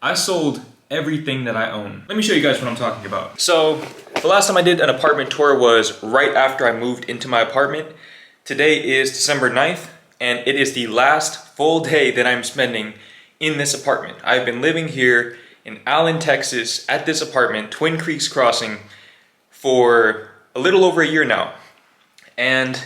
I sold everything that I own. Let me show you guys what I'm talking about. So the last time I did an apartment tour was right after I moved into my apartment. Today is December 9th, and it is the last full day that I'm spending in this apartment. I've been living here in Allen, Texas at this apartment, Twin Creeks Crossing, for a little over a year now. And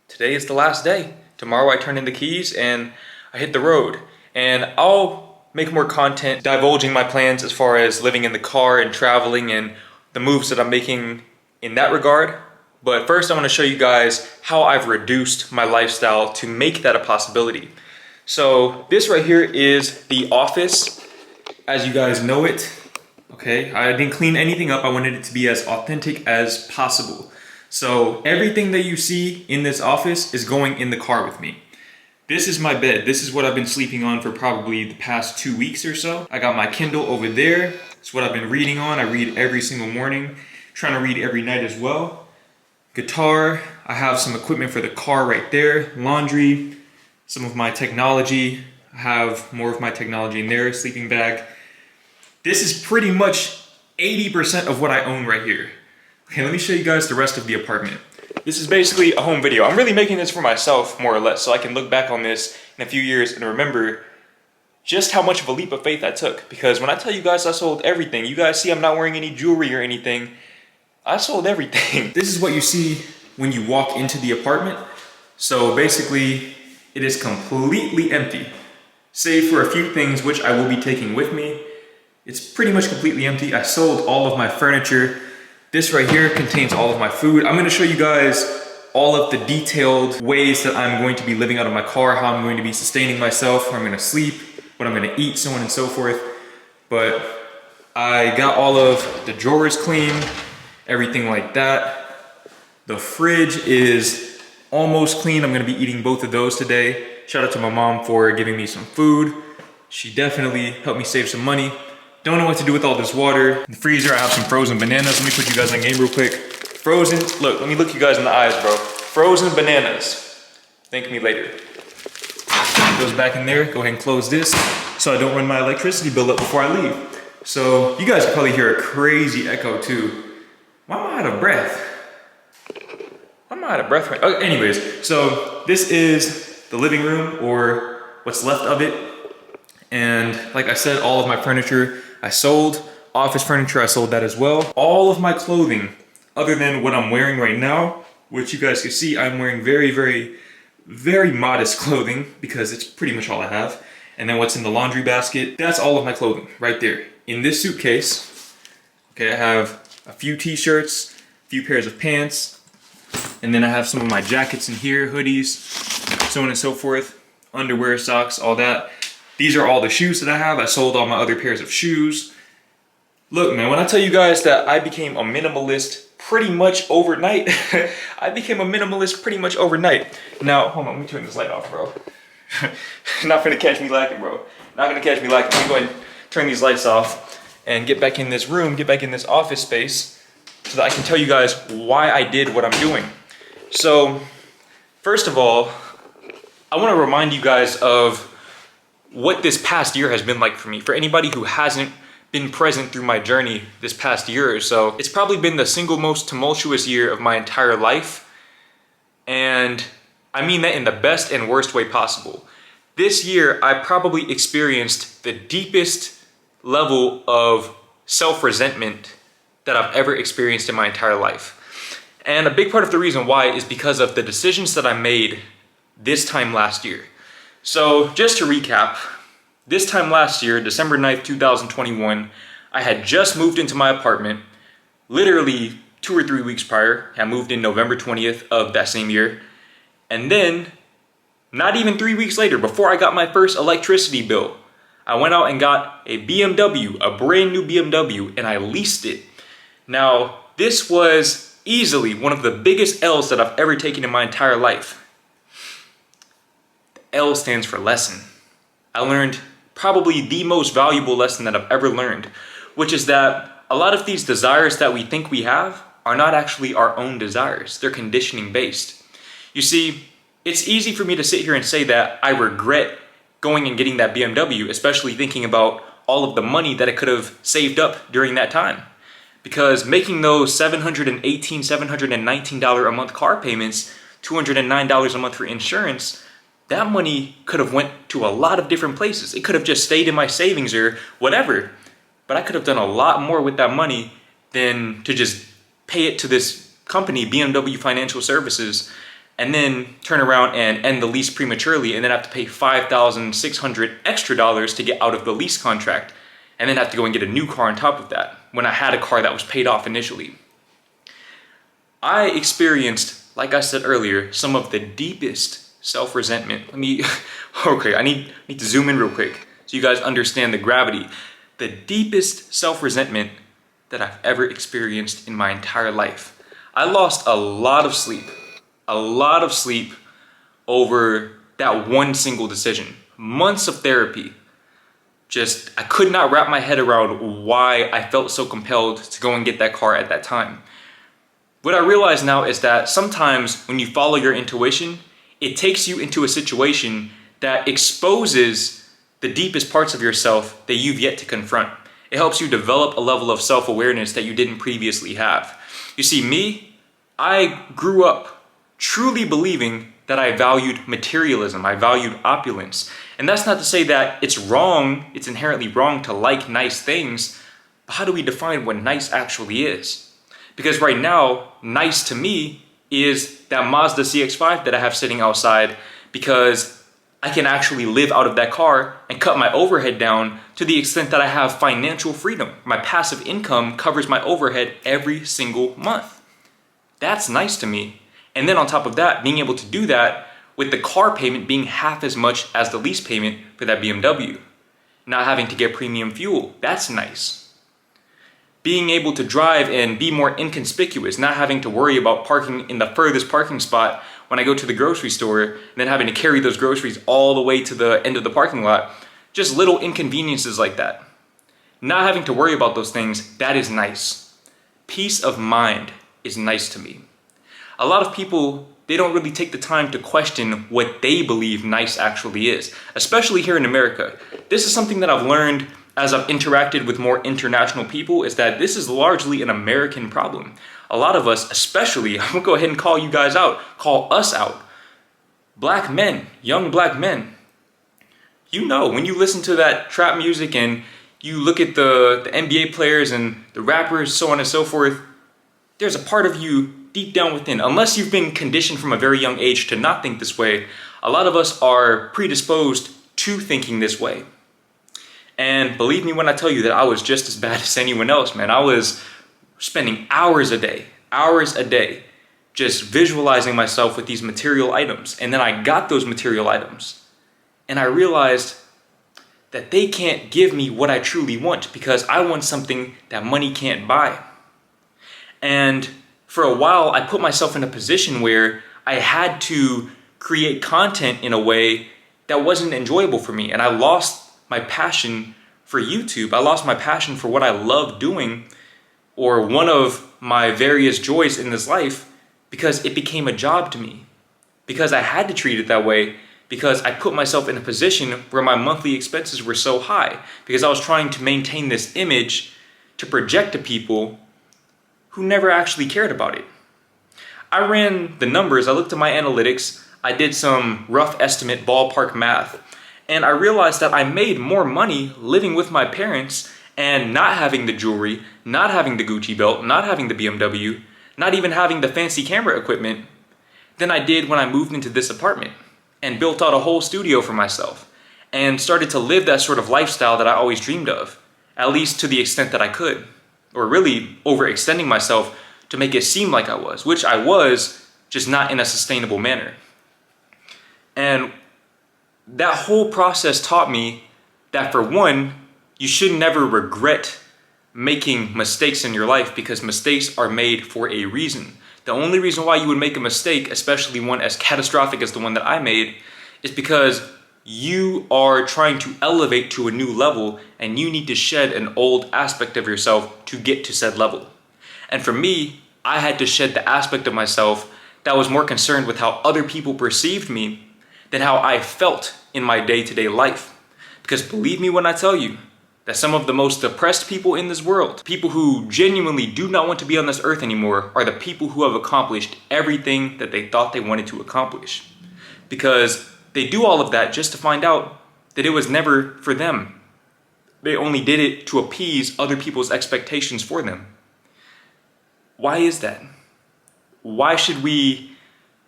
today is the last day. Tomorrow I turn in the keys and I hit the road. And I'll make more content divulging my plans as far as living in the car and traveling and the moves that I'm making in that regard. But first I want to show you guys how I've reduced my lifestyle to make that a possibility. So this right here is the office as you guys know it. Okay, I didn't clean anything up. I wanted it to be as authentic as possible. So everything that you see in this office is going in the car with me. This is my bed. This is what I've been sleeping on for probably the past 2 weeks or so. I got my Kindle over there. It's what I've been reading on. I read every single morning, trying to read every night as well. Guitar, I have some equipment for the car right there. Laundry, some of my technology. I have more of my technology in there, sleeping bag. This is pretty much 80% of what I own right here. Okay, let me show you guys the rest of the apartment. This is basically a home video. I'm really making this for myself, more or less, so I can look back on this in a few years and remember just how much of a leap of faith I took. Because when I tell you guys I sold everything, you guys see I'm not wearing any jewelry or anything. I sold everything. This is what you see when you walk into the apartment. So basically, it is completely empty, save for a few things which I will be taking with me. It's pretty much completely empty. I sold all of my furniture. This right here contains all of my food. I'm gonna show you guys all of the detailed ways that I'm going to be living out of my car, how I'm going to be sustaining myself, where I'm gonna sleep, what I'm gonna eat, so on and so forth. But I got all of the drawers clean, everything like that. The fridge is almost clean. I'm gonna be eating both of those today. Shout out to my mom for giving me some food. She definitely helped me save some money. Don't know what to do with all this water. In the freezer, I have some frozen bananas. Let me put you guys on game real quick. Frozen, look, let me look you guys in the eyes, bro. Frozen bananas. Thank me later. Goes back in there. Go ahead and close this so I don't run my electricity bill up before I leave. So you guys can probably hear a crazy echo too. Why am I out of breath? Why am I out of breath right? Okay, anyways, so this is the living room, or what's left of it. And like I said, all of my furniture I sold. Office furniture, I sold that as well. All of my clothing, other than what I'm wearing right now, which you guys can see, I'm wearing very modest clothing because it's pretty much all I have. And then what's in the laundry basket, that's all of my clothing right there. In this suitcase, okay, I have a few t-shirts, a few pairs of pants, and then I have some of my jackets in here, hoodies, so on and so forth, underwear, socks, all that. These are all the shoes that I have. I sold all my other pairs of shoes. Look, man, when I tell you guys that I became a minimalist pretty much overnight, I became a minimalist pretty much overnight. Now, hold on, let me turn this light off, bro. Not gonna catch me lacking, bro. Not gonna catch me lacking. Let me go ahead and turn these lights off and get back in this room, get back in this office space so that I can tell you guys why I did what I'm doing. So, first of all, I wanna remind you guys of what this past year has been like for me. For anybody who hasn't been present through my journey this past year or so, it's probably been the single most tumultuous year of my entire life. And I mean that in the best and worst way possible. This year, I probably experienced the deepest level of self-resentment that I've ever experienced in my entire life. And a big part of the reason why is because of the decisions that I made this time last year. So just to recap, this time last year, December 9th, 2021, I had just moved into my apartment, literally 2 or 3 weeks prior. I moved in November 20th of that same year. And then, not even 3 weeks later, before I got my first electricity bill, I went out and got a BMW, a brand new BMW, and I leased it. Now, this was easily one of the biggest L's that I've ever taken in my entire life. L stands for lesson. I learned probably the most valuable lesson that I've ever learned, which is that a lot of these desires that we think we have are not actually our own desires. They're conditioning based. You see, it's easy for me to sit here and say that I regret going and getting that BMW, especially thinking about all of the money that I could have saved up during that time. Because making those $718, $719 a month car payments, $209 a month for insurance, that money could have went to a lot of different places. It could have just stayed in my savings or whatever. But I could have done a lot more with that money than to just pay it to this company, BMW Financial Services, and then turn around and end the lease prematurely and then have to pay $5,600 extra to get out of the lease contract, and then have to go and get a new car on top of that when I had a car that was paid off initially. I experienced, like I said earlier, some of the deepest self-resentment. I need to zoom in real quick so you guys understand the gravity. The deepest self-resentment that I've ever experienced in my entire life. I lost a lot of sleep over that one single decision. Months of therapy. I could not wrap my head around why I felt so compelled to go and get that car at that time. What I realize now is that sometimes when you follow your intuition, it takes you into a situation that exposes the deepest parts of yourself that you've yet to confront. It helps you develop a level of self-awareness that you didn't previously have. You see, me, I grew up truly believing that I valued materialism, I valued opulence. And that's not to say that it's wrong, it's inherently wrong to like nice things, but how do we define what nice actually is? Because right now, nice to me is that Mazda CX-5 that I have sitting outside, because I can actually live out of that car and cut my overhead down to the extent that I have financial freedom. My passive income covers my overhead every single month. That's nice to me. And then on top of that, being able to do that with the car payment being half as much as the lease payment for that BMW. Not having to get premium fuel, that's nice. Being able to drive and be more inconspicuous, not having to worry about parking in the furthest parking spot when I go to the grocery store, and then having to carry those groceries all the way to the end of the parking lot. Just little inconveniences like that. Not having to worry about those things, that is nice. Peace of mind is nice to me. A lot of people, they don't really take the time to question what they believe nice actually is, especially here in America. This is something that I've learned as I've interacted with more international people, is that this is largely an American problem. A lot of us, especially, I'm gonna go ahead and call you guys out, call us out. Black men, young black men. You know, when you listen to that trap music and you look at the NBA players and the rappers, so on and so forth, there's a part of you deep down within, unless you've been conditioned from a very young age to not think this way, a lot of us are predisposed to thinking this way. And believe me when I tell you that I was just as bad as anyone else, man. I was spending hours a day, just visualizing myself with these material items. And then I got those material items and I realized that they can't give me what I truly want, because I want something that money can't buy. And for a while, I put myself in a position where I had to create content in a way that wasn't enjoyable for me. And I lost my passion for YouTube. I lost my passion for what I love doing, or one of my various joys in this life, because it became a job to me. Because I had to treat it that way, because I put myself in a position where my monthly expenses were so high, because I was trying to maintain this image to project to people who never actually cared about it. I ran the numbers, I looked at my analytics, I did some rough estimate ballpark math, and I realized that I made more money living with my parents and not having the jewelry, not having the Gucci belt, not having the BMW, not even having the fancy camera equipment, than I did when I moved into this apartment and built out a whole studio for myself and started to live that sort of lifestyle that I always dreamed of, at least to the extent that I could, or really overextending myself to make it seem like I was, which I was, just not in a sustainable manner. And that whole process taught me that, for one, you should never regret making mistakes in your life, because mistakes are made for a reason. The only reason why you would make a mistake, especially one as catastrophic as the one that I made, is because you are trying to elevate to a new level and you need to shed an old aspect of yourself to get to said level. And for me, I had to shed the aspect of myself that was more concerned with how other people perceived me than how I felt in my day-to-day life. Because believe me when I tell you, that some of the most depressed people in this world, people who genuinely do not want to be on this earth anymore, are the people who have accomplished everything that they thought they wanted to accomplish. Because they do all of that just to find out that it was never for them. They only did it to appease other people's expectations for them. Why is that? Why should we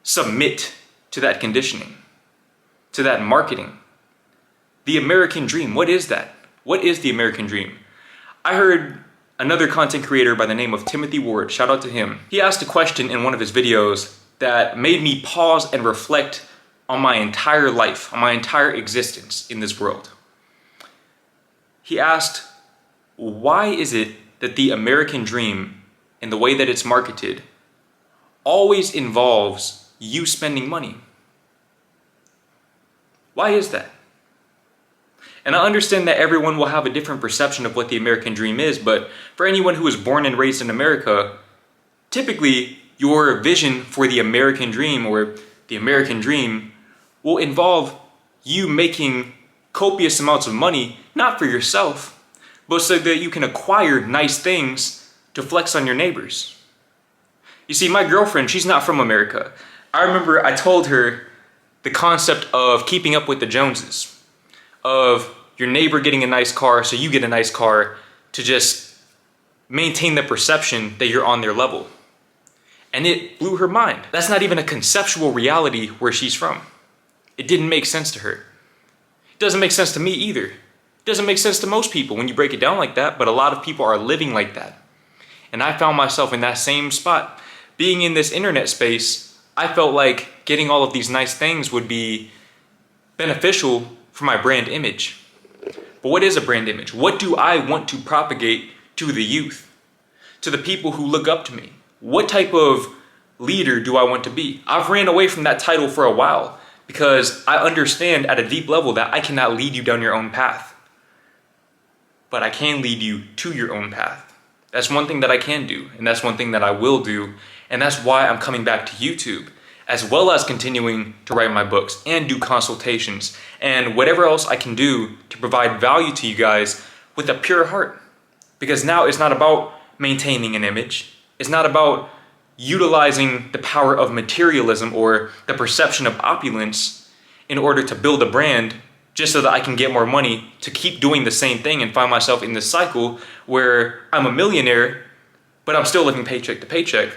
submit to that conditioning, to that marketing? The American dream, what is that? What is the American dream? I heard another content creator by the name of Timothy Ward, shout out to him. He asked a question in one of his videos that made me pause and reflect on my entire life, on my entire existence in this world. He asked, why is it that the American dream and the way that it's marketed always involves you spending money? Why is that? And I understand that everyone will have a different perception of what the American dream is, but for anyone who was born and raised in America, typically your vision for the American dream or the American dream will involve you making copious amounts of money, not for yourself, but so that you can acquire nice things to flex on your neighbors. You see, my girlfriend, she's not from America. I remember I told her the concept of keeping up with the Joneses, of your neighbor getting a nice car so you get a nice car, to just maintain the perception that you're on their level. And it blew her mind. That's not even a conceptual reality where she's from. It didn't make sense to her. It doesn't make sense to me either. It doesn't make sense to most people when you break it down like that, but a lot of people are living like that. And I found myself in that same spot. Being in this internet space, I felt like getting all of these nice things would be beneficial for my brand image. But what is a brand image? What do I want to propagate to the youth, to the people who look up to me? What type of leader do I want to be? I've ran away from that title for a while because I understand at a deep level that I cannot lead you down your own path. But I can lead you to your own path. That's one thing that I can do, and that's one thing that I will do, and that's why I'm coming back to YouTube, as well as continuing to write my books and do consultations and whatever else I can do to provide value to you guys with a pure heart. Because now it's not about maintaining an image. It's not about utilizing the power of materialism or the perception of opulence in order to build a brand just so that I can get more money to keep doing the same thing and find myself in this cycle where I'm a millionaire, but I'm still living paycheck to paycheck,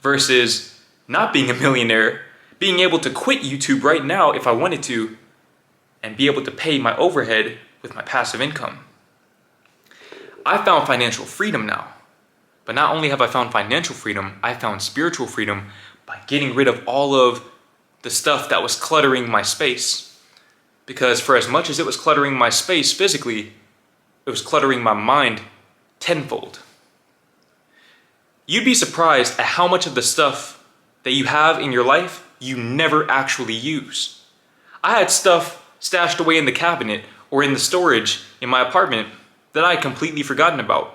versus not being a millionaire, being able to quit YouTube right now if I wanted to, and be able to pay my overhead with my passive income. I found financial freedom now. But not only have I found financial freedom, I found spiritual freedom by getting rid of all of the stuff that was cluttering my space. Because for as much as it was cluttering my space physically, it was cluttering my mind tenfold. You'd be surprised at how much of the stuff that you have in your life you never actually use. I had stuff stashed away in the cabinet or in the storage in my apartment that I had completely forgotten about.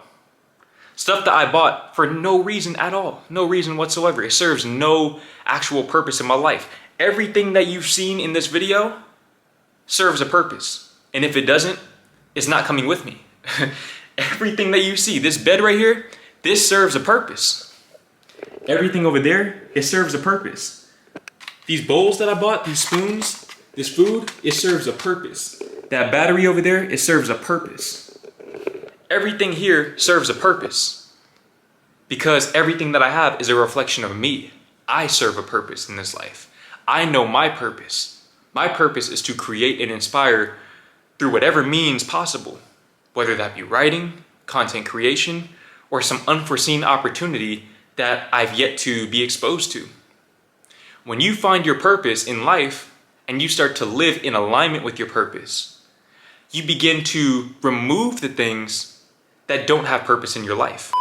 Stuff that I bought for no reason at all, no reason whatsoever. It serves no actual purpose in my life. Everything that you've seen in this video serves a purpose. And if it doesn't, it's not coming with me. Everything that you see, this bed right here, this serves a purpose. Everything over there, it serves a purpose. These bowls that I bought, these spoons, this food, it serves a purpose. That battery over there, it serves a purpose. Everything here serves a purpose. Because everything that I have is a reflection of me. I serve a purpose in this life. I know my purpose. My purpose is to create and inspire through whatever means possible. Whether that be writing, content creation, or some unforeseen opportunity that I've yet to be exposed to. When you find your purpose in life and you start to live in alignment with your purpose, you begin to remove the things that don't have purpose in your life.